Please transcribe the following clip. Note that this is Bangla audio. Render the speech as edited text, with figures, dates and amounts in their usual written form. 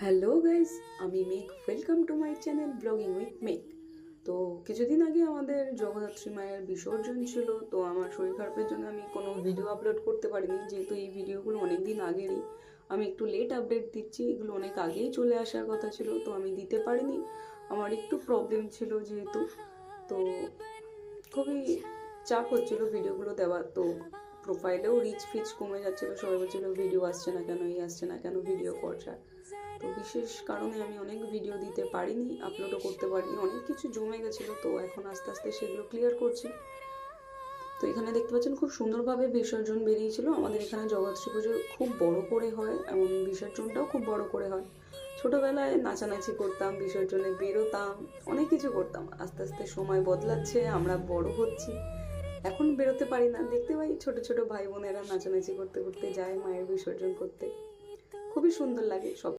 হ্যালো গাইস, আমি মেঘ। Welcome to my channel blogging with মেঘ। তো কিছুদিন আগে আমাদের জগদ্ধাত্রী মায়ের বিসর্জন ছিল। তো আমার শরীর খারাপের জন্য আমি কোনো ভিডিও আপলোড করতে পারিনি, যেহেতু এই ভিডিওগুলো অনেক দিন আগেরই। আমি একটু লেট আপডেট দিচ্ছি, এগুলো অনেক আগেই চলে আসার কথা ছিল, তো আমি দিতে পারিনি। আমার একটু প্রবলেম ছিল যেহেতু, তো খুবই চাপ হচ্ছিল ভিডিওগুলো দেওয়ার। তো প্রোফাইলেও রিচ ফিচ কমে যাচ্ছিলো, সবাই বলছিল ভিডিও আসছে না কেন, এই আসছে না কেন, ভিডিও করছে। তো বিশেষ কারণে আমি অনেক ভিডিও দিতে পারিনি, আপলোডও করতে পারিনি, অনেক কিছু জমে গেছিলো। তো এখন আস্তে আস্তে সেগুলো ক্লিয়ার করছি। তো এখানে দেখতে পাচ্ছেন খুব সুন্দরভাবে বিসর্জন বেরিয়েছিল। আমাদের এখানে জগদ্ধাত্রী পুজো খুব বড় করে হয়, এমন বিসর্জনটাও খুব বড় করে হয়। ছোটোবেলায় নাচানাচি করতাম, বিসর্জনে বেরোতাম, অনেক কিছু করতাম। আস্তে আস্তে সময় বদলাচ্ছে, আমরা বড় হচ্ছি, এখন বেরোতে পারি না। দেখতে পাই ছোট ছোট ভাই বোনেরা নাচানাচি করতে করতে যায় মায়ের বিসর্জন করতে, খুবই সুন্দর লাগে সব।